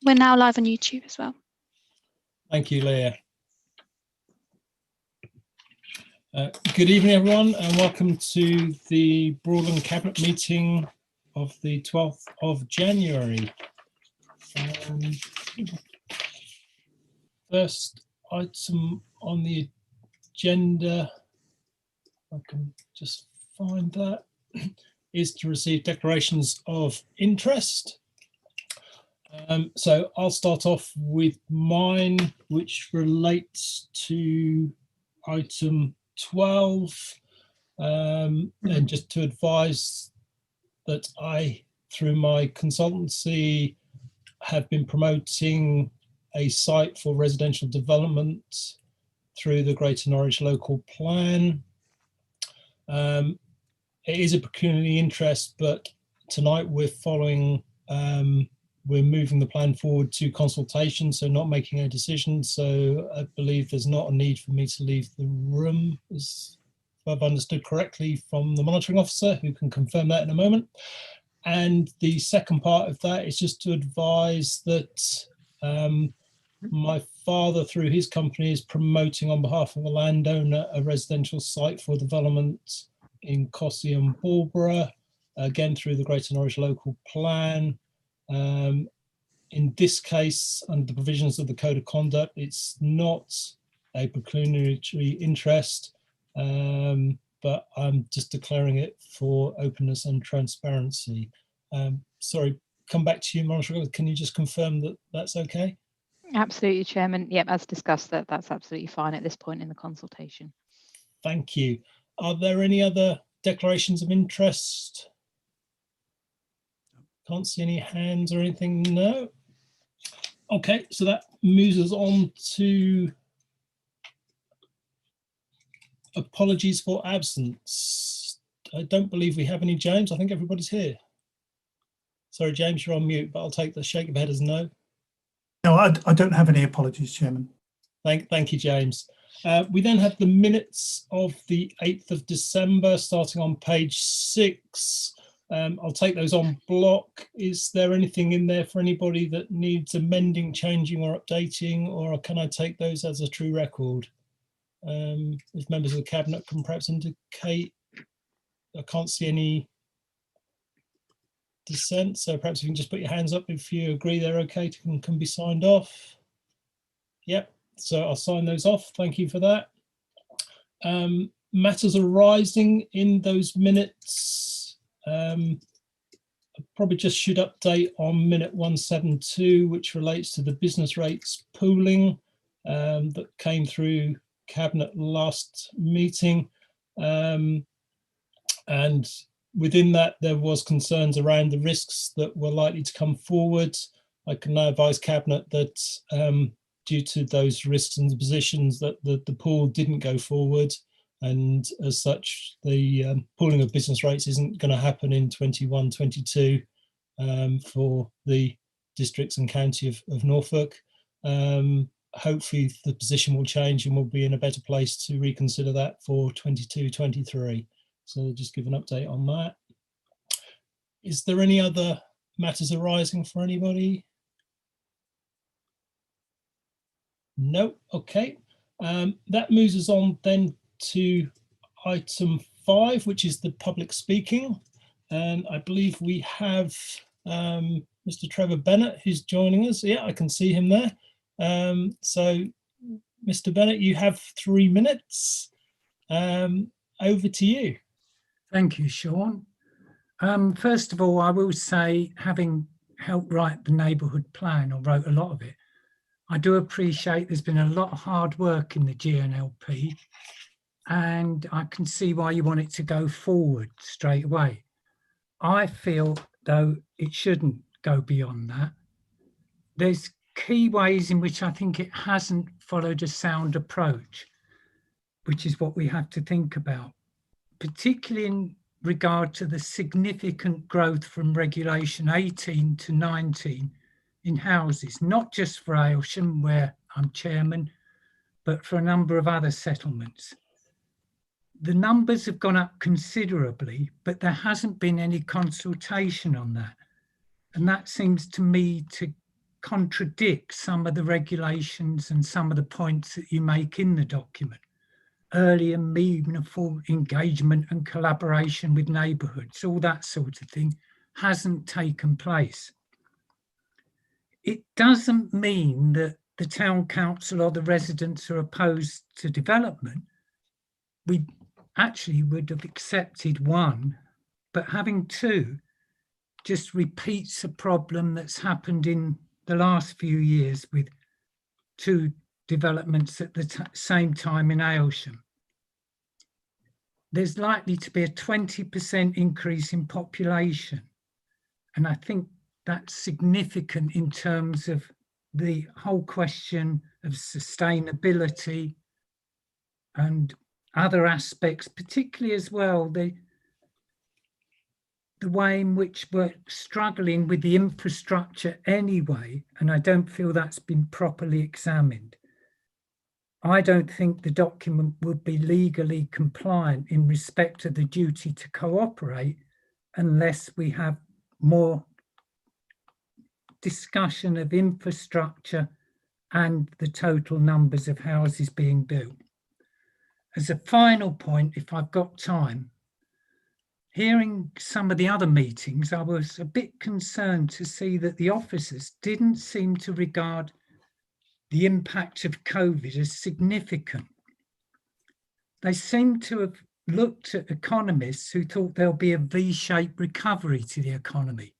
We're now live on YouTube as well. Thank you, Leah. Good evening, everyone, and welcome to the Broadland Cabinet meeting of the 12th of January. First item on the agenda, I can just find that, is to receive declarations of interest. So I'll start off with mine, which relates to item 12, and just to advise that I, through my consultancy, have been promoting a site for residential development through the Greater Norwich Local Plan. It is a pecuniary interest, but tonight we're following, we're moving the plan forward to consultation, so not making a decision. So I believe there's not a need for me to leave the room, as I've understood correctly from the monitoring officer, who can confirm that in a moment. And the second part of that is just to advise that my father, through his company, is promoting on behalf of a landowner a residential site for development in Cossey and Balborough, again through the Greater Norwich Local Plan. In this case, under the provisions of the Code of Conduct, it's not a pecuniary interest, but I'm just declaring it for openness and transparency. Sorry, come back to you, Monica. Can you just confirm that that's okay? Absolutely, Chairman. Yep, as discussed, that's absolutely fine at this point in the consultation. Thank you. Are there any other declarations of interest? Can't see any hands or anything. No. Okay, so that moves us on to apologies for absence. I don't believe we have any, James. I think everybody's here. Sorry, James, you're on mute, but I'll take the shake of the head as no. No, I don't have any apologies, Chairman. Thank you, James. We then have the minutes of the 8th of December, starting on page 6. I'll take those on block. Is there anything in there for anybody that needs amending, changing or updating, or can I take those as a true record? If members of the Cabinet can perhaps indicate. I can't see any dissent, so perhaps you can just put your hands up if you agree they're okay and can be signed off. Yep, so I'll sign those off. Thank you for that. Matters arising in those minutes. I probably just should update on minute 172, which relates to the business rates pooling that came through Cabinet last meeting. And within that, there was concerns around the risks that were likely to come forward. I can now advise Cabinet that due to those risks and the positions that the pool didn't go forward, and as such, the pooling of business rates isn't going to happen in 21-22 for the districts and county of Norfolk. Hopefully the position will change and we'll be in a better place to reconsider that for 22-23. So just give an update on that. Is there any other matters arising for anybody? No, okay. That moves us on then to item 5, which is the public speaking. And I believe we have Mr. Trevor Bennett, who's joining us. Yeah, I can see him there. So Mr. Bennett, you have 3 minutes. Over to you. Thank you, Sean. First of all, I will say, having helped write the neighbourhood plan, or wrote a lot of it, I do appreciate there's been a lot of hard work in the GNLP, and I can see why you want it to go forward straight away. I feel, though, it shouldn't go beyond that. There's key ways in which I think it hasn't followed a sound approach, which is what we have to think about, particularly in regard to the significant growth from regulation 18 to 19 in houses, not just for Aylsham, where I'm chairman, but for a number of other settlements. The numbers have gone up considerably, but there hasn't been any consultation on that. And that seems to me to contradict some of the regulations and some of the points that you make in the document. Early and meaningful engagement and collaboration with neighbourhoods, all that sort of thing hasn't taken place. It doesn't mean that the town council or the residents are opposed to development. We actually would have accepted one, but having two just repeats a problem that's happened in the last few years with two developments at the same time in Aylsham. There's likely to be a 20% increase in population. And I think that's significant in terms of the whole question of sustainability and other aspects, particularly as well, the way in which we're struggling with the infrastructure anyway, and I don't feel that's been properly examined. I don't think the document would be legally compliant in respect of the duty to cooperate unless we have more discussion of infrastructure and the total numbers of houses being built. As a final point, if I've got time, hearing some of the other meetings, I was a bit concerned to see that the officers didn't seem to regard the impact of COVID as significant. They seem to have looked at economists who thought there'll be a V-shaped recovery to the economy.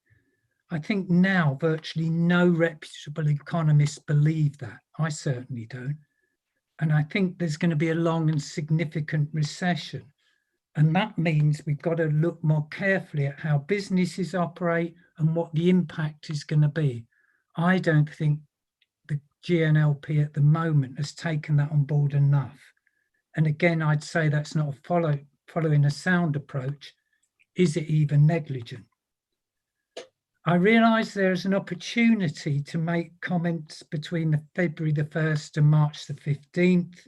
I think now virtually no reputable economists believe that. I certainly don't. And I think there's going to be a long and significant recession. And that means we've got to look more carefully at how businesses operate and what the impact is going to be. I don't think the GNLP at the moment has taken that on board enough. And again, I'd say that's not following a sound approach. Is it even negligent? I realise there's an opportunity to make comments between the February the 1st and March the 15th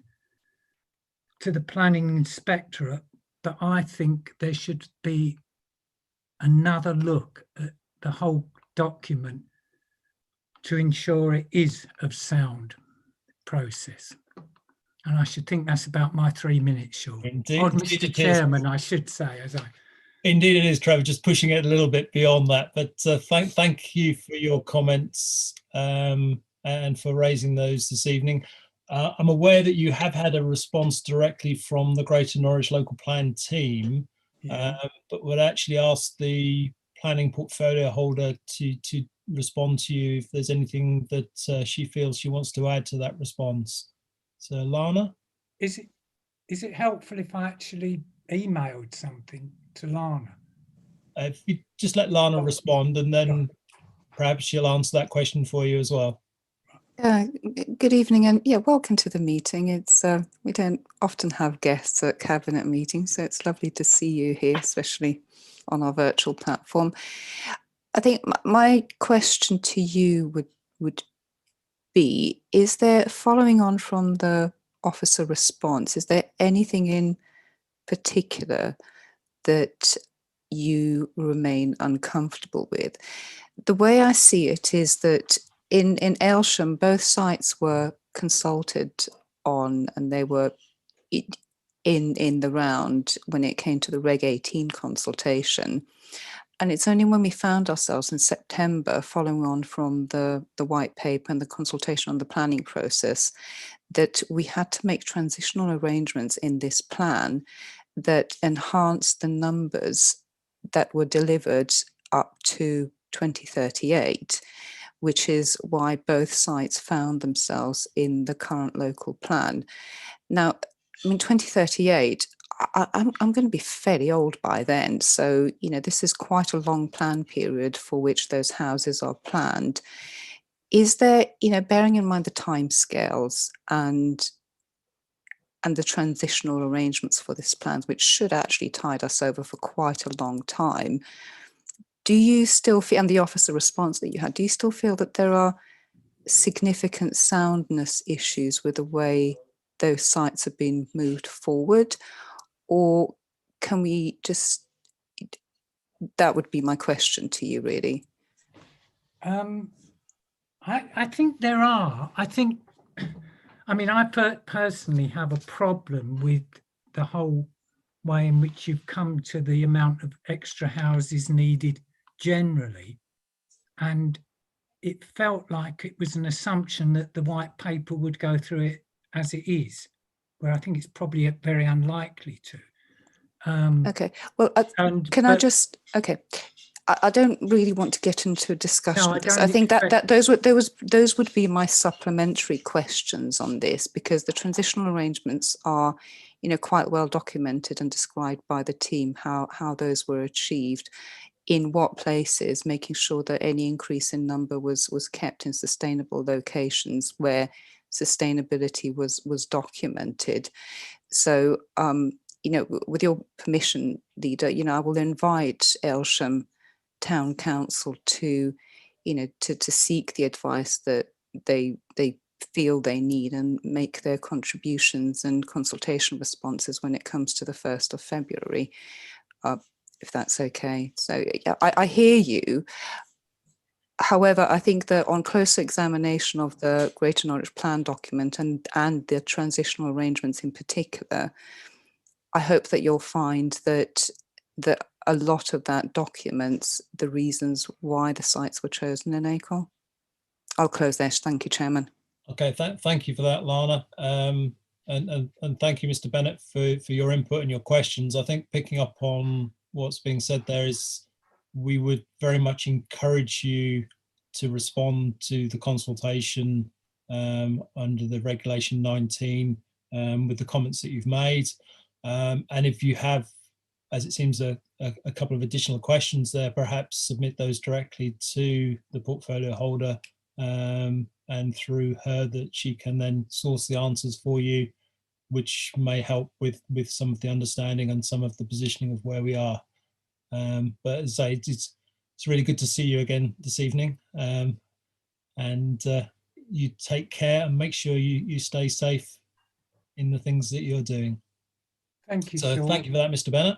to the Planning Inspectorate, but I think there should be another look at the whole document to ensure it is of sound process. And I should think that's about my 3 minutes, Sean. Indeed, Or Mr. Chairman, I should say, as I... Indeed it is, Trevor, just pushing it a little bit beyond that. But thank you for your comments and for raising those this evening. I'm aware that you have had a response directly from the Greater Norwich Local Plan team, but would actually ask the planning portfolio holder to respond to you if there's anything that she feels she wants to add to that response. So Lana? Is it helpful if I actually emailed something to Lana? If you just let Lana respond, and then perhaps she'll answer that question for you as well. Good evening, and welcome to the meeting. It's we don't often have guests at cabinet meetings, so it's lovely to see you here, especially on our virtual platform. I think my question to you would be, is there, following on from the officer response, is there anything in particular that you remain uncomfortable with? The way I see it is that in Aylsham, both sites were consulted on, and they were in the round when it came to the Reg 18 consultation. And it's only when we found ourselves in September, following on from the white paper and the consultation on the planning process, that we had to make transitional arrangements in this plan that enhanced the numbers that were delivered up to 2038, which is why both sites found themselves in the current local plan. Now, I mean, 2038, I'm going to be fairly old by then. So, this is quite a long plan period for which those houses are planned. Is there, bearing in mind the timescales and the transitional arrangements for this plan, which should actually tide us over for quite a long time, do you still feel, and the officer response that you had, do you still feel that there are significant soundness issues with the way those sites have been moved forward? Or can we just, that would be my question to you, really. I think there are. I mean, I personally have a problem with the whole way in which you've come to the amount of extra houses needed generally. And it felt like it was an assumption that the white paper would go through it as it is, where I think it's probably very unlikely to. Okay, well, okay. I don't really want to get into a discussion of this. I think that those would be my supplementary questions on this, because the transitional arrangements are, you know, quite well documented and described by the team, how those were achieved, in what places, making sure that any increase in number was kept in sustainable locations where sustainability was documented. So, you know, with your permission, Leader, you know, I will invite Aylsham Town Council to, you know, to seek the advice that they feel they need and make their contributions and consultation responses when it comes to the 1st of February, if that's okay. So yeah, I hear you. However, I think that on closer examination of the Greater Norwich Plan document and the transitional arrangements in particular, I hope that you'll find that a lot of that documents the reasons why the sites were chosen in ACOL. I'll close there. Thank you, Chairman. Okay, thank you for that, Lana. And thank you, Mr. Bennett, for your input and your questions. I think picking up on what's being said there is, we would very much encourage you to respond to the consultation under the Regulation 19 with the comments that you've made. And if you have, as it seems, a couple of additional questions there, perhaps submit those directly to the portfolio holder and through her, that she can then source the answers for you, which may help with some of the understanding and some of the positioning of where we are. But as I say, it's really good to see you again this evening. And you take care and make sure you stay safe in the things that you're doing. Thank you, So Sean. thank you for that, Mr. Bennett.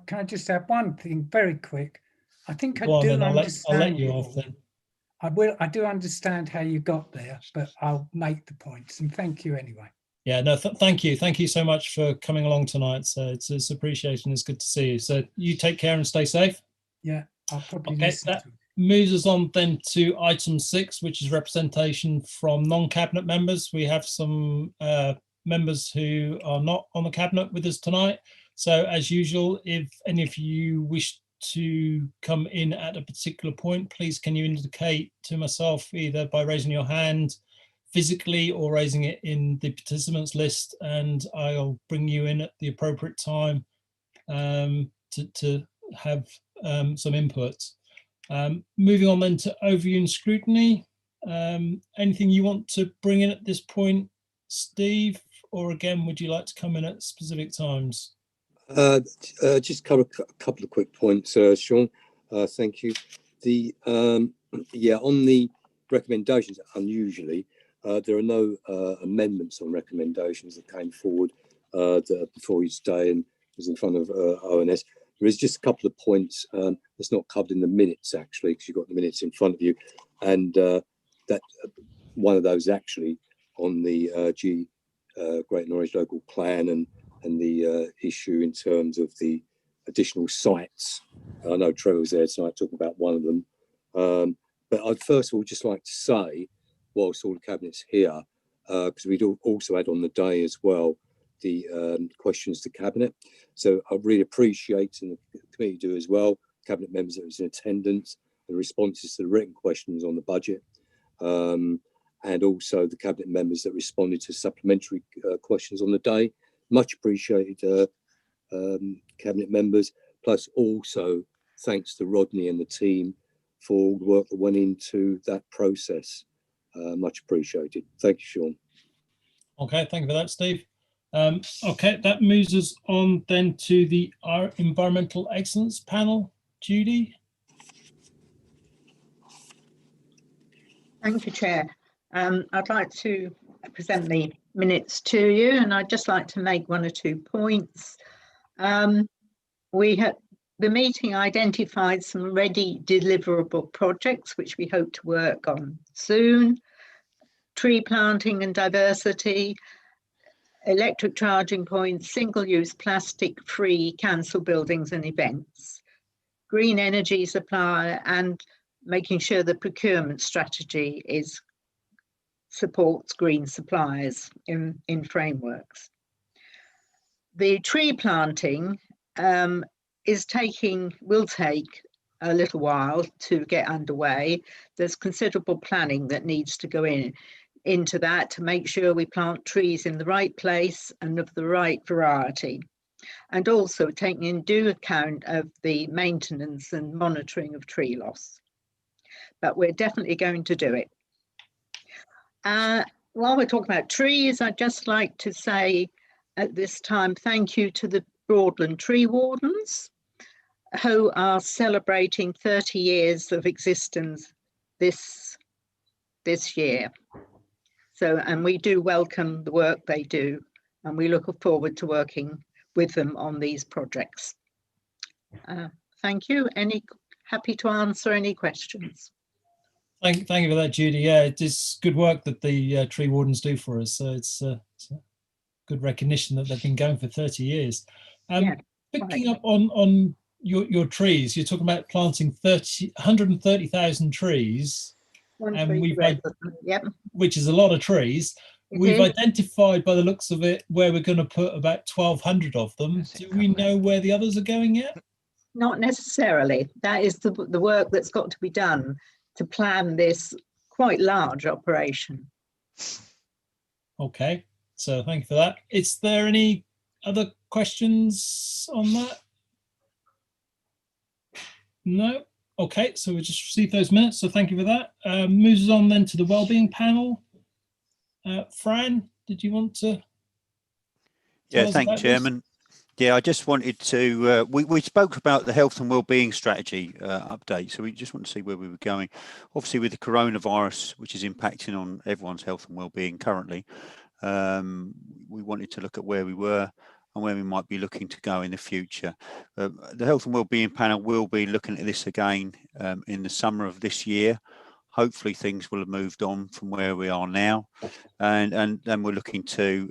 Can I just add one thing very quick? I think Go I on, do then understand. I'll let you off then. I do understand how you got there, but I'll make the points, and thank you anyway. Yeah, no, thank you. Thank you so much for coming along tonight. So it's appreciated and it's good to see you. So you take care and stay safe. Yeah, I'll probably Okay, listen that to it. moves us on then to item 6, which is representation from non-cabinet members. We have some members who are not on the cabinet with us tonight. So as usual, if any of you wish to come in at a particular point, please can you indicate to myself either by raising your hand physically or raising it in the participants list, and I'll bring you in at the appropriate time to have some input. Moving on then to overview and scrutiny. Anything you want to bring in at this point, Steve, or again, would you like to come in at specific times? Just cover a couple of quick points, Sean. Thank you. Yeah, on the recommendations, unusually, there are no amendments on recommendations that came forward before you today and was in front of ONS. There is just a couple of points that's not covered in the minutes, actually, because you've got the minutes in front of you. And that one of those actually on the Great Norwich Local Plan and the issue in terms of the additional sites. I know Trevor was there tonight talking about one of them. But I'd first of all just like to say, whilst all the cabinet's here, because we'd also had on the day as well the questions to cabinet. So I really appreciate, and the committee do as well, cabinet members that was in attendance, the responses to the written questions on the budget, and also the cabinet members that responded to supplementary questions on the day. Much appreciated, cabinet members, plus also thanks to Rodney and the team for all the work that went into that process. Much appreciated. Thank you, Sean. Okay, thank you for that, Steve. Okay, that moves us on then to the Environmental Excellence Panel. Judy? Thank you, Chair. I'd like to present the minutes to you, and I'd just like to make one or two points. We had The meeting identified some ready deliverable projects which we hope to work on soon. Tree planting and diversity, electric charging points, single-use plastic-free council buildings and events, green energy supply, and making sure the procurement strategy supports green suppliers in frameworks. The tree planting will take a little while to get underway. There's considerable planning that needs to go into that to make sure we plant trees in the right place and of the right variety, and also taking into account of the maintenance and monitoring of tree loss. But we're definitely going to do it. While we're talking about trees, I'd just like to say at this time, thank you to the Broadland tree wardens, who are celebrating 30 years of existence this year. So, and we do welcome the work they do, and we look forward to working with them on these projects. Thank you. Happy to answer any questions. Thank you for that, Judy. Yeah, it's good work that the tree wardens do for us. So it's good recognition that they've been going for 30 years. Yeah, picking right. up on your trees, you're talking about planting 130,000 trees, and which is a lot of trees. We've identified by the looks of it where we're going to put about 1,200 of them. Do we know where the others are going yet? Not necessarily. That is the work that's got to be done to plan this quite large operation. Okay, so thank you for that. Is there any other questions on that? No? Okay, so we just received those minutes, so thank you for that. Moves on then to the Wellbeing panel. Fran, did you want to? Yeah, thank you, Chairman. Yeah, I just wanted to, we spoke about the health and wellbeing strategy update, so we just want to see where we were going. Obviously with the coronavirus, which is impacting on everyone's health and wellbeing currently, we wanted to look at where we were and where we might be looking to go in the future. The health and wellbeing panel will be looking at this again in the summer of this year. Hopefully things will have moved on from where we are now, and then we're looking to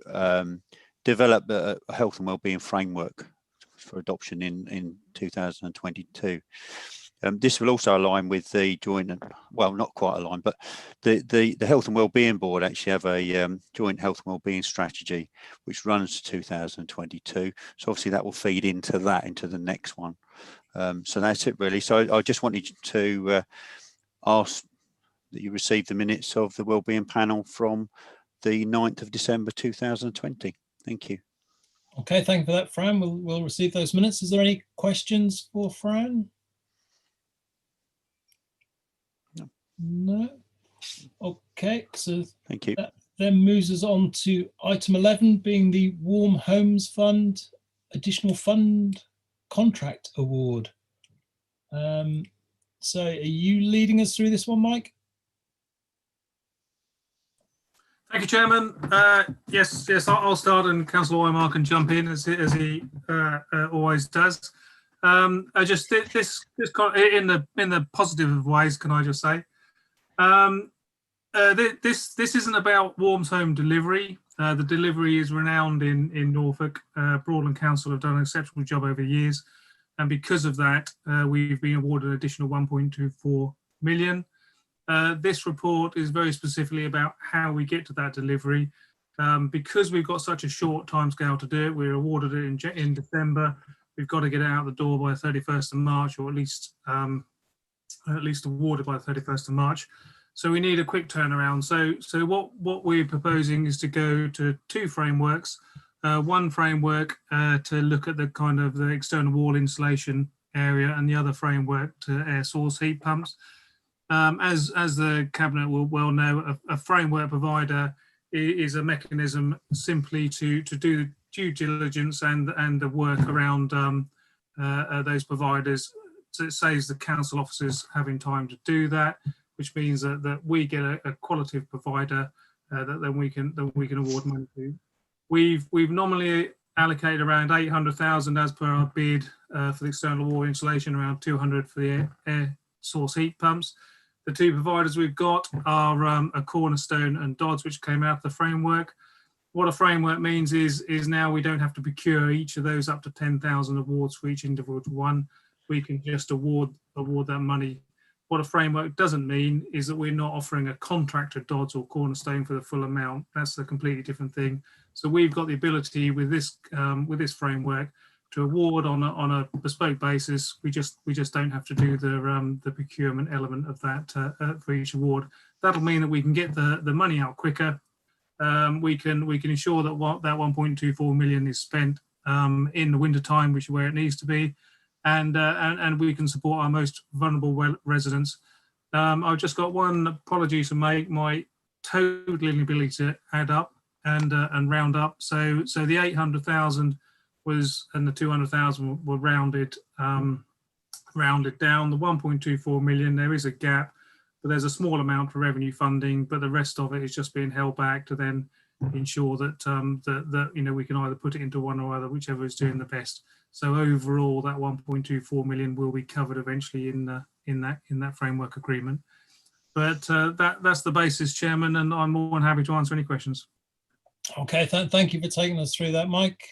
develop a health and wellbeing framework for adoption in 2022. This will also align with the joint, well, not quite align, but the Health and Wellbeing Board actually have a joint health and wellbeing strategy which runs to 2022. So obviously that will feed into the next one. So that's it really. So I just wanted to ask that you receive the minutes of the Wellbeing panel from the 9th of December 2020. Thank you. Okay, thank you for that, Fran. We'll receive those minutes. Is there any questions for Fran? No. Okay, so thank you. That then moves us on to item 11, being the Warm Homes Fund Additional Fund Contract Award. So are you leading us through this one, Mike? Thank you, Chairman. Yes, I'll start, and Councillor Wymark can jump in as he always does. I just this in the positive of ways, can I just say, this isn't about Warm's home delivery. The delivery is renowned in Norfolk. Broadland Council have done an exceptional job over the years, and because of that, we've been awarded an additional 1.24 million. This report is very specifically about how we get to that delivery. Because we've got such a short timescale to do it, we were awarded it in December. We've got to get it out the door by the 31st of March, or at least awarded by the 31st of March. So we need a quick turnaround. So what we're proposing is to go to two frameworks. One framework to look at the kind of the external wall insulation area, and the other framework to air source heat pumps. As the Cabinet will well know, a framework provider is a mechanism simply to do due diligence and the work around those providers. So it saves the council officers having time to do that, which means that we get a qualitative provider that then we can award money to. We've nominally allocated around 800,000 as per our bid for the external wall installation, around 200 for the air source heat pumps. The two providers we've got are a Cornerstone and Dodds, which came out of the framework. What a framework means is now we don't have to procure each of those up to 10,000 awards for each individual one. We can just award that money. What a framework doesn't mean is that we're not offering a contract to Dodds or Cornerstone for the full amount. That's a completely different thing. So we've got the ability with this framework to award on a bespoke basis. We just don't have to do the procurement element of that for each award. That'll mean that we can get the money out quicker. We can ensure that that 1.24 million is spent in the winter time, which is where it needs to be, and we can support our most vulnerable residents. I've just got one apology to make. My total inability to add up and round up. So the 800,000 was, and the 200,000 were rounded down. The 1.24 million, there is a gap, but there's a small amount for revenue funding, but the rest of it is just being held back to then ensure that that we can either put it into one or other, whichever is doing the best. So overall, that 1.24 million will be covered eventually in that framework agreement. But that's the basis, Chairman, and I'm more than happy to answer any questions. Okay, thank you for taking us through that, Mike.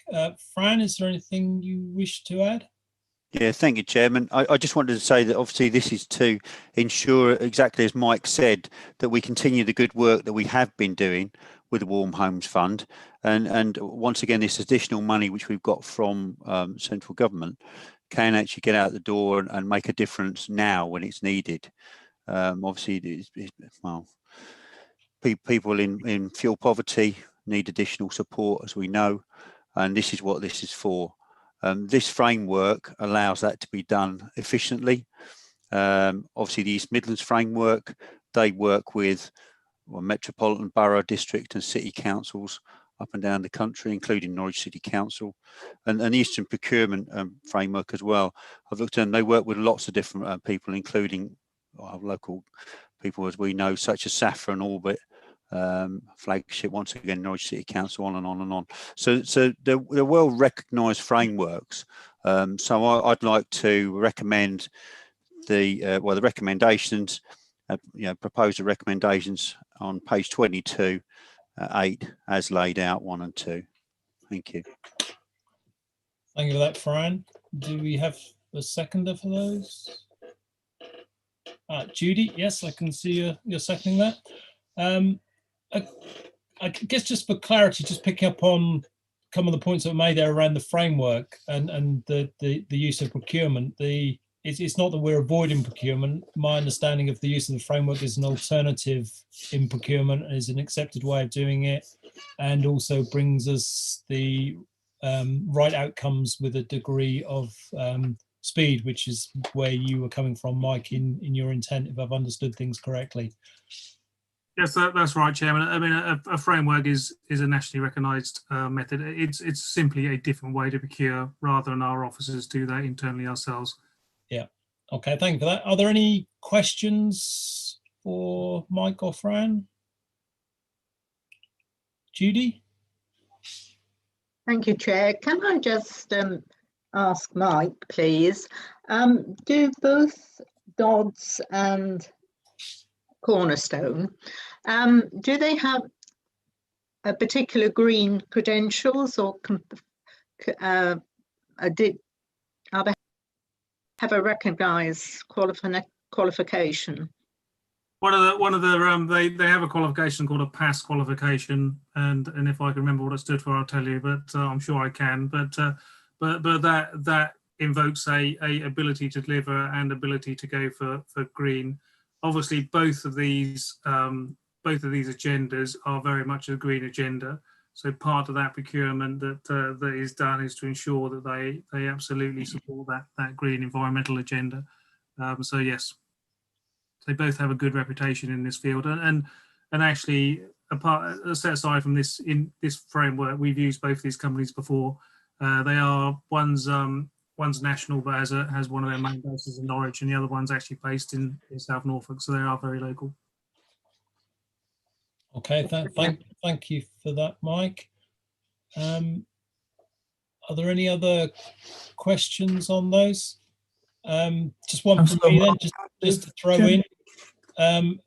Fran, is there anything you wish to add? Yeah, thank you, Chairman. I just wanted to say that obviously this is to ensure, exactly as Mike said, that we continue the good work that we have been doing with the Warm Homes Fund. And once again, this additional money which we've got from central government can actually get out the door and make a difference now when it's needed. Obviously, well, people in fuel poverty need additional support, as we know, and this is what this is for. This framework allows that to be done efficiently. Obviously, the East Midlands framework, they work with metropolitan borough, district and city councils up and down the country, including Norwich City Council, and the Eastern Procurement framework as well. I've looked at them, they work with lots of different people, including local people, as we know, such as Saffron, Orbit, Flagship, once again Norwich City Council, on and on and on. So they're well recognised frameworks. So I'd like to recommend the recommendations, proposed recommendations on page 22, 8 as laid out, 1 and 2. Thank you. Thank you for that, Fran. Do we have a seconder for those? Judy, yes, I can see you're seconding that. I guess just for clarity, just picking up on some of the points that were made there around the framework and the use of procurement. It's not that we're avoiding procurement. My understanding of the use of the framework is an alternative in procurement, is an accepted way of doing it, and also brings us the right outcomes with a degree of speed, which is where you were coming from, Mike, in your intent, if I've understood things correctly. Yes, that's right, Chairman. I mean, a framework is a nationally recognised method. It's simply a different way to procure, rather than our officers do that internally ourselves. Yeah. Okay, thank you for that. Are there any questions for Mike or Fran? Judy? Thank you, Chair. Can I just ask Mike, please, do both Dodds and Cornerstone, do they have a particular green credentials, or are they have a recognised qualification? One of the they have a qualification called a PASS qualification, and if I can remember what it stood for, I'll tell you, but I'm sure I can. But that invokes a ability to deliver and ability to go for green. Obviously, both of these agendas are very much a green agenda. So part of that procurement that is done is to ensure that they absolutely support that green environmental agenda. So yes, they both have a good reputation in this field, and actually, set aside from this, in this framework, we've used both these companies before. They are one's national, but has one of their main bases in Norwich, and the other one's actually based in South Norfolk, so they are very local. Okay, thank you for that, Mike. Are there any other questions on those? Just one from me then, just to throw in.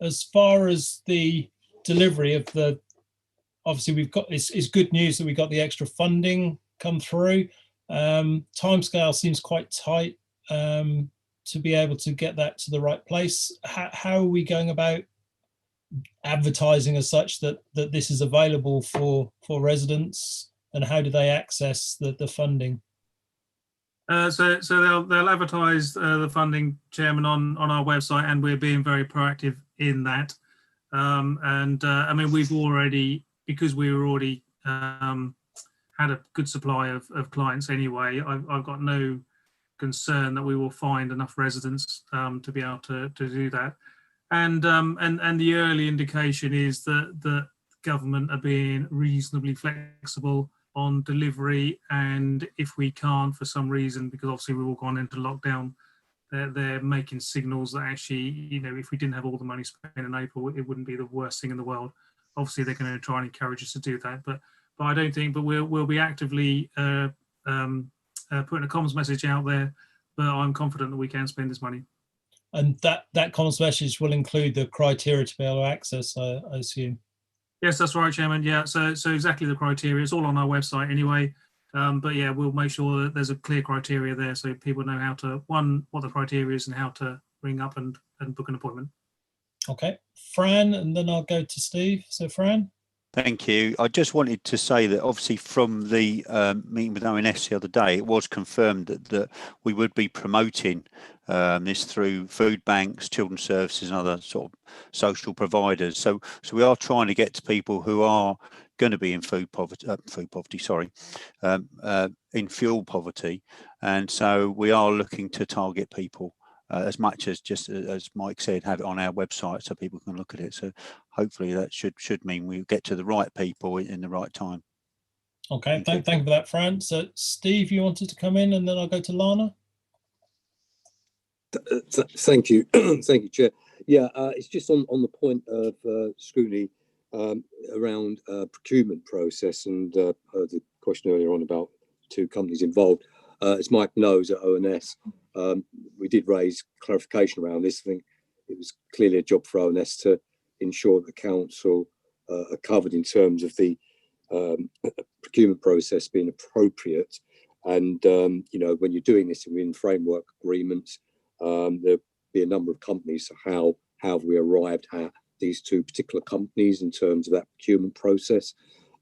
As far as the delivery of the, obviously we've got, it's good news that we got the extra funding come through. Timescale seems quite tight to be able to get that to the right place. How are we going about advertising as such that this is available for residents, and how do they access the funding? So they'll advertise the funding, Chairman, on our website, and we're being very proactive in that. I mean, we've already, because we were already had a good supply of clients anyway, I've got no concern that we will find enough residents to be able to do that. And the early indication is that the government are being reasonably flexible on delivery, and if we can't for some reason, because obviously we've all gone into lockdown, they're making signals that actually, you know, if we didn't have all the money spent in April, it wouldn't be the worst thing in the world. Obviously they're going to try and encourage us to do that, but I don't think, but we'll be actively putting a comms message out there, but I'm confident that we can spend this money. And that comms message will include the criteria to be able to access, I assume. Yes, that's right, Chairman. Yeah, so exactly the criteria. It's all on our website anyway. But yeah, we'll make sure that there's a clear criteria there so people know how to, one, what the criteria is and how to ring up and book an appointment. Okay, Fran, and then I'll go to Steve. So Fran. Thank you. I just wanted to say that obviously from the meeting with ONS the other day, it was confirmed that we would be promoting this through food banks, children's services and other sort of social providers. So we are trying to get to people who are going to be in in fuel poverty. And so we are looking to target people as much as, just as Mike said, have it on our website so people can look at it. So hopefully that should mean we get to the right people in the right time. Okay, thank you for that, Fran. So Steve, you wanted to come in, and then I'll go to Lana. Thank you. Thank you, Chair. Yeah, it's just on the point of scrutiny around procurement process, and heard the question earlier on about 2 companies involved. As Mike knows, at ONS, we did raise clarification around this. I think it was clearly a job for ONS to ensure that the council are covered in terms of the procurement process being appropriate. And, you know, when you're doing this in framework agreements, there'll be a number of companies. So how have we arrived at these 2 particular companies in terms of that procurement process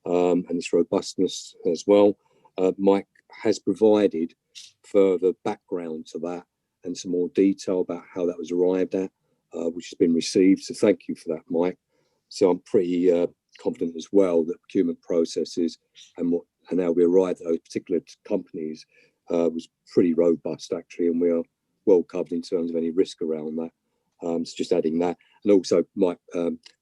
and its robustness as well? Mike has provided further background to that and some more detail about how that was arrived at, which has been received. So thank you for that, Mike. So I'm pretty confident as well that procurement processes and how we arrived at those particular companies was pretty robust actually, and we are well covered in terms of any risk around that. So just adding that, and also Mike,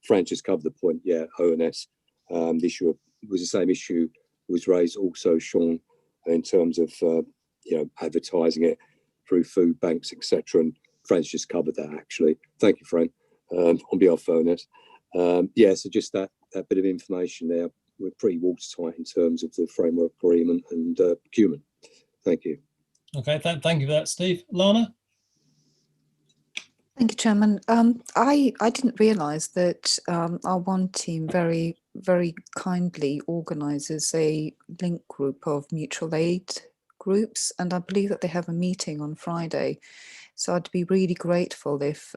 Fran just covered the point. Yeah, ONS, the issue was the same issue was raised also, Sean, in terms of you know, advertising it through food banks, etc. And Fran's just covered that actually. Thank you, Fran, on behalf of ONS. Yeah, so just that bit of information there. We're pretty watertight in terms of the framework agreement and procurement. Thank you. Okay, thank you for that, Steve. Lana. Thank you, Chairman. I didn't realise that our One team very, very kindly organises a link group of mutual aid groups, and I believe that they have a meeting on Friday. So I'd be really grateful if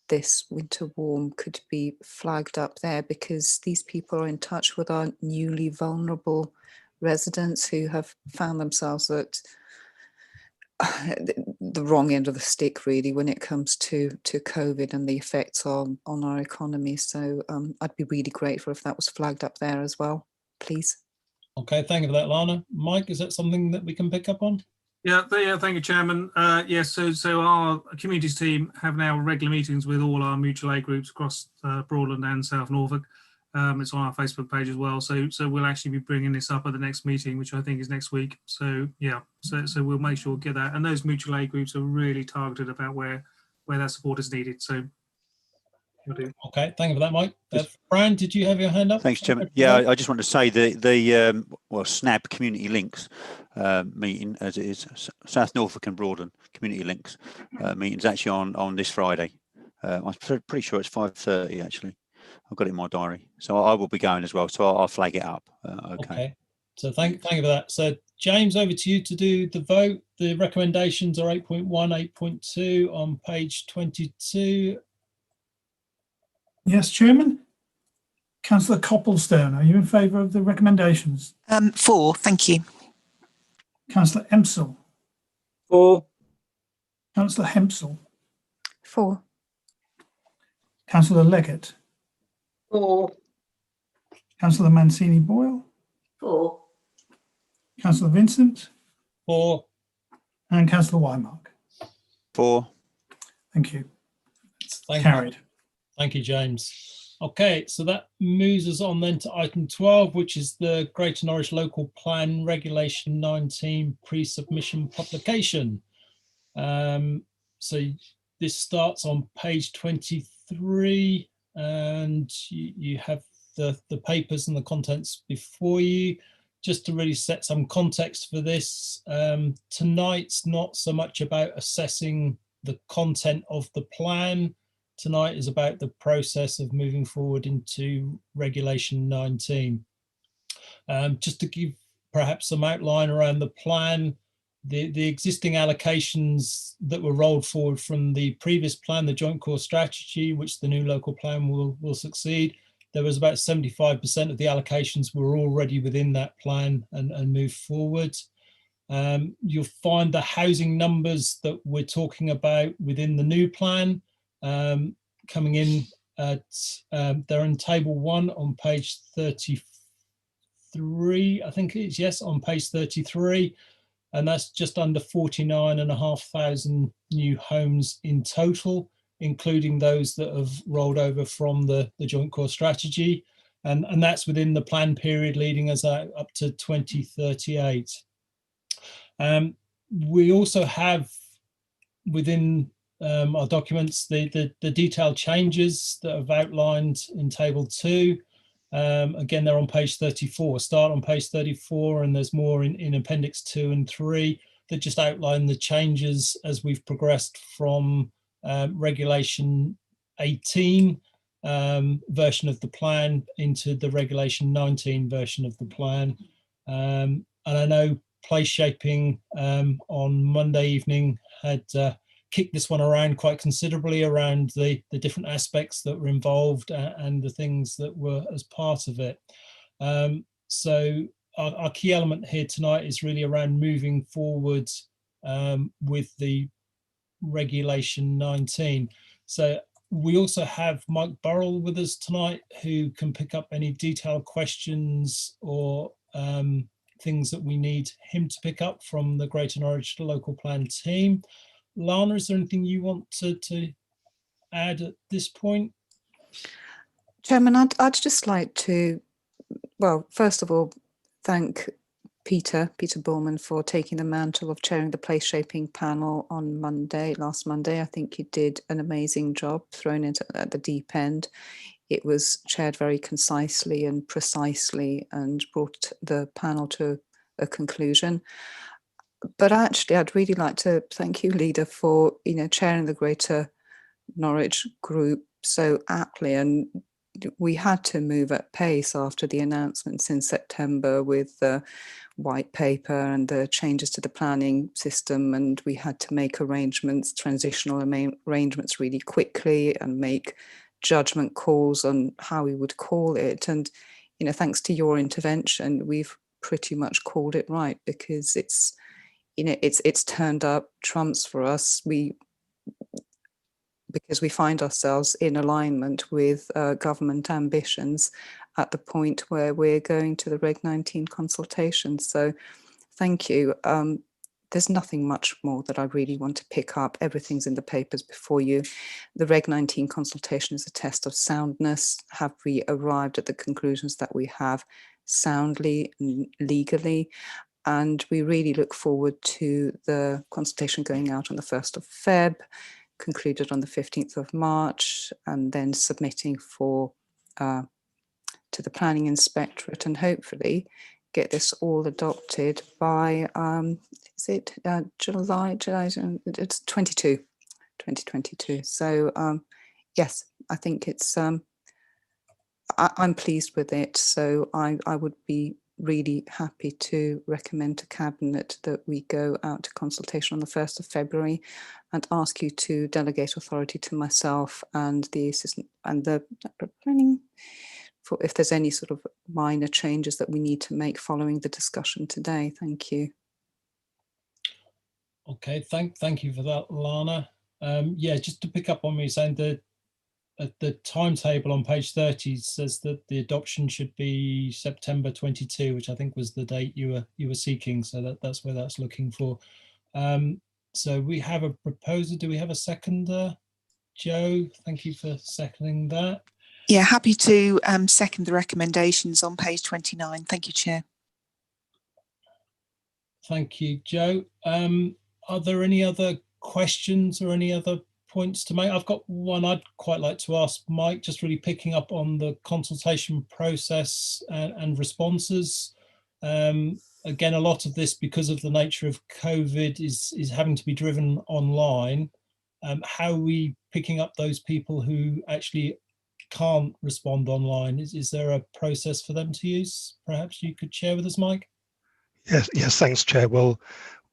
this winter warm could be flagged up there, because these people are in touch with our newly vulnerable residents who have found themselves at the wrong end of the stick really when it comes to COVID and the effects on our economy. So I'd be really grateful if that was flagged up there as well, please. Okay, thank you for that, Lana. Mike, is that something that we can pick up on? Yeah, thank you, Chairman. Yes, so our communities team have now regular meetings with all our mutual aid groups across Broadland and South Norfolk. It's on our Facebook page as well. So we'll actually be bringing this up at the next meeting, which I think is next week. So yeah, so we'll make sure we'll get that. And those mutual aid groups are really targeted about where that support is needed. So Will do. Okay, thank you for that, Mike. Fran, did you have your hand up? Thanks, Chairman. Yeah, I just want to say the well, SNAB Community Links meeting, as it is, South Norfolk and Broadland Community Links meeting is actually on this Friday. I'm pretty sure it's 5:30 actually. I've got it in my diary, so I will be going as well. So I'll flag it up. Okay. So thank you for that. So James, over to you to do the vote. The recommendations are 8.1, 8.2 on page 22. Yes, Chairman. Councillor Copplestone, are you in favour of the recommendations? 4, thank you. Councillor Empsall. 4. Councillor Hempsall. 4. Councillor Leggett. 4. Councillor Mancini Boyle. 4. Councillor Vincent. 4. And Councillor Wymark. 4. Thank you. Carried. Thank you, James. Okay, so that moves us on then to item 12, which is the Greater Norwich Local Plan Regulation 19 pre-submission publication. So this starts on page 23, and you have the papers and the contents before you. Just to really set some context for this, tonight's not so much about assessing the content of the plan. Tonight is about the process of moving forward into Regulation 19. Just to give perhaps some outline around the plan, the existing allocations that were rolled forward from the previous plan, the Joint Core Strategy, which the new local plan will succeed, there was about 75% of the allocations were already within that plan and moved forward. You'll find the housing numbers that we're talking about within the new plan coming in at, they're in table 1 on page 33, I think it is, yes, on page 33. And that's just under 49,500 new homes in total, including those that have rolled over from the Joint Core Strategy. And that's within the plan period leading us up to 2038. We also have within our documents the detailed changes that have outlined in table 2. Again, they're on page 34. Start on page 34, and there's more in appendix 2 and 3 that just outline the changes as we've progressed from regulation 18 version of the plan into the regulation 19 version of the plan. And I know place shaping on Monday evening had kicked this one around quite considerably around the different aspects that were involved and the things that were as part of it. So our key element here tonight is really around moving forward with the Regulation 19. So we also have Mike Burrell with us tonight, who can pick up any detailed questions or things that we need him to pick up from the Greater Norwich Local Plan team. Lana, is there anything you want to add at this point? Chairman, I'd just like to, well, first of all, thank Peter Bullman for taking the mantle of chairing the place shaping panel on last Monday. I think you did an amazing job throwing it at the deep end. It was chaired very concisely and precisely and brought the panel to a conclusion. But actually, I'd really like to thank you, Leader, for chairing the Greater Norwich group so aptly. And we had to move at pace after the announcements in September with the white paper and the changes to the planning system. And we had to make transitional arrangements really quickly and make judgment calls on how we would call it. And, thanks to your intervention, we've pretty much called it right, because it's turned up trumps for us. Because we find ourselves in alignment with government ambitions at the point where we're going to the Reg 19 consultation. So thank you. There's nothing much more that I really want to pick up. Everything's in the papers before you. The Reg 19 consultation is a test of soundness. Have we arrived at the conclusions that we have soundly and legally? And we really look forward to the consultation going out on the 1st of Feb concluded on the 15th of March, and then submitting for to the planning inspectorate, and hopefully get this all adopted by is it July, it's 2022. So yes, I think it's I'm pleased with it, so I would be really happy to recommend to Cabinet that we go out to consultation on the 1st of February and ask you to delegate authority to myself and the assistant and the planning for if there's any sort of minor changes that we need to make following the discussion today. Thank you. Okay, thank you for that, Lana. Yeah, just to pick up on me saying that the timetable on page 30 says that the adoption should be September 22, which I think was the date you were seeking. So that's where that's looking for. So we have a proposer. Do we have a seconder? Joe, thank you for seconding that. Yeah, happy to second the recommendations on page 29. Thank you, Chair. Thank you, Joe. Are there any other questions or any other points to make? I've got one I'd quite like to ask Mike, just really picking up on the consultation process and responses. Again, a lot of this, because of the nature of COVID, is having to be driven online. How are we picking up those people who actually can't respond online? Is there a process for them to use? Perhaps you could share with us, Mike? Yes, thanks, Chair. Well,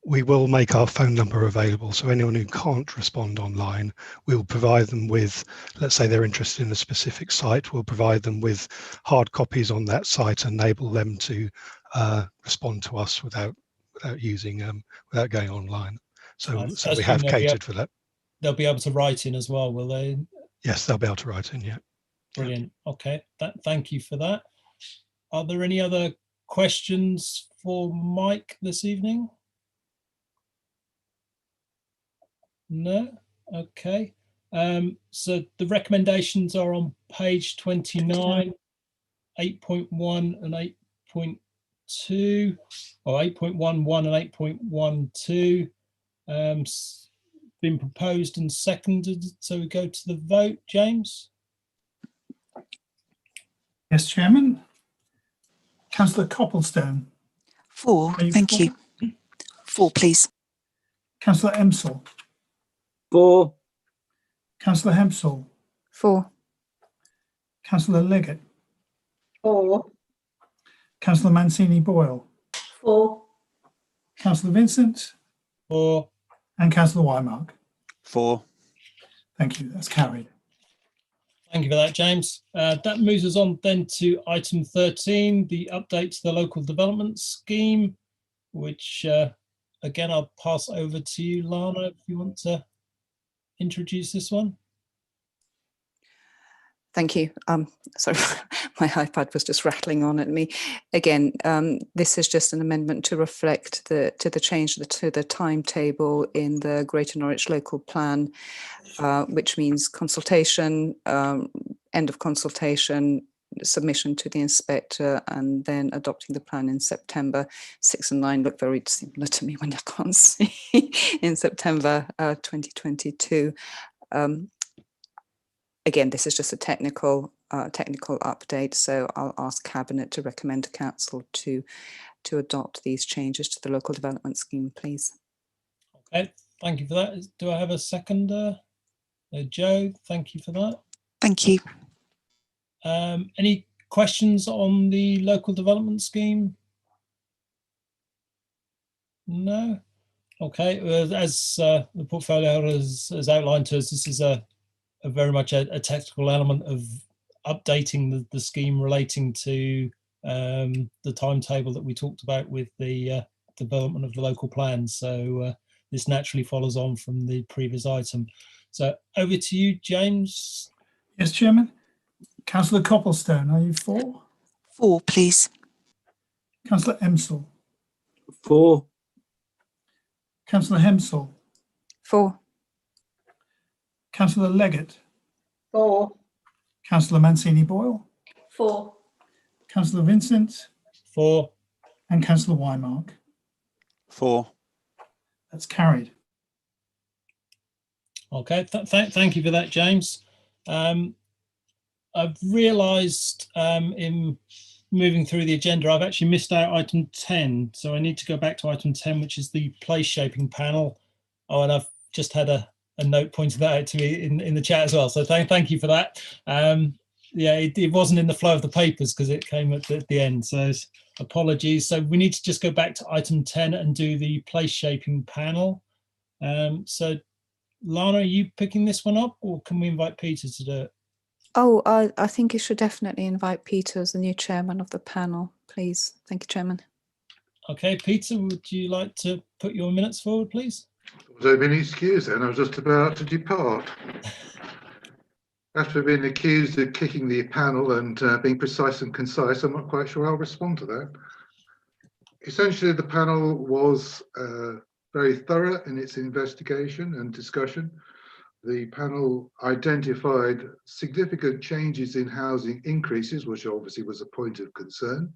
we will make our phone number available, so anyone who can't respond online, we'll provide them with, let's say they're interested in a specific site, we'll provide them with hard copies on that site, enable them to respond to us without going online. So we have catered for that. They'll be able to write in as well, will they? Yes, they'll be able to write in, yeah. Brilliant. Okay, thank you for that. Are there any other questions for Mike this evening? No? Okay. So the recommendations are on page 29, 8.1 and 8.2, or 8.11 and 8.12. Been proposed and seconded, so we go to the vote. James? Yes, Chairman. Councillor Copplestone. 4, thank you. 4, please. Councillor Emsall. 4. Councillor Hempsall. 4. Councillor Leggett. 4. Councillor Mancini Boyle. 4. Councillor Vincent. 4. And Councillor Wymark. 4. Thank you. That's carried. Thank you for that, James. That moves us on then to item 13, the update to the local development scheme, which again, I'll pass over to you, Lana, if you want to introduce this one. Thank you. Sorry, my iPad was just rattling on at me. Again, this is just an amendment to reflect the change to the timetable in the Greater Norwich Local Plan, which means consultation, end of consultation, submission to the inspector, and then adopting the plan in September. 6 and 9 look very similar to me when I can't see in September 2022. Again, this is just a technical update, so I'll ask Cabinet to recommend to Council to adopt these changes to the local development scheme, please. Okay, thank you for that. Do I have a seconder? Joe, thank you for that. Thank you. Any questions on the local development scheme? No? Okay, as the portfolio has outlined to us, this is a very much a technical element of updating the scheme relating to the timetable that we talked about with the development of the local plan. So this naturally follows on from the previous item. So over to you, James. Yes, Chairman. Councillor Copplestone, are you 4? 4, please. Councillor Emsall. 4. Councillor Hempsall. 4. Councillor Leggett. 4. Councillor Mancini Boyle. 4. Councillor Vincent. 4. And Councillor Wymark. 4. That's carried. Okay, thank you for that, James. I've realised in moving through the agenda, I've actually missed out item 10. So I need to go back to item 10, which is the place shaping panel. Oh, and I've just had a note pointing that out to me in the chat as well. So thank you for that. Yeah, it wasn't in the flow of the papers because it came at the end. So apologies. So we need to just go back to item 10 and do the place shaping panel. So Lana, are you picking this one up, or can we invite Peter to do it? Oh, I think you should definitely invite Peter as the new chairman of the panel, please. Thank you, Chairman. Okay, Peter, would you like to put your minutes forward, please? Was I being excused then? I was just about to depart. After being accused of kicking the panel and being precise and concise, I'm not quite sure I'll respond to that. Essentially, the panel was very thorough in its investigation and discussion. The panel identified significant changes in housing increases, which obviously was a point of concern.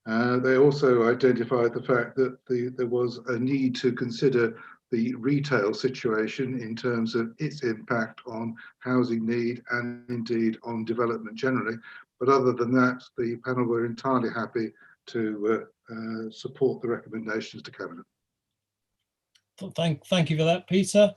They also identified the fact that there was a need to consider the retail situation in terms of its impact on housing need and indeed on development generally. But other than that, the panel were entirely happy to support the recommendations to Cabinet. Thank you for that, Peter.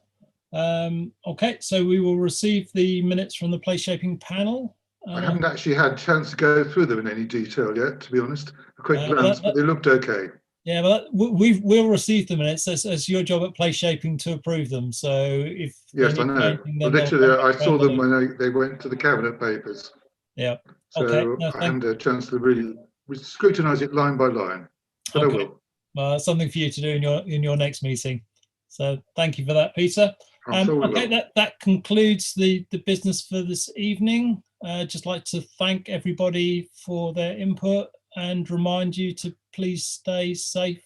Okay, so we will receive the minutes from the place shaping panel. I haven't actually had a chance to go through them in any detail yet, to be honest. A quick glance, but they looked okay. Yeah, but we'll receive the minutes. It's your job at place shaping to approve them. So if yes, I know. Literally, I saw them when they went to the Cabinet papers. Yeah. So okay. No, I haven't had a chance to really scrutinise it line by line, but okay. I will. Well, something for you to do in your next meeting. So thank you for that, Peter. Okay, that concludes the business for this evening. Just like to thank everybody for their input and remind you to please stay safe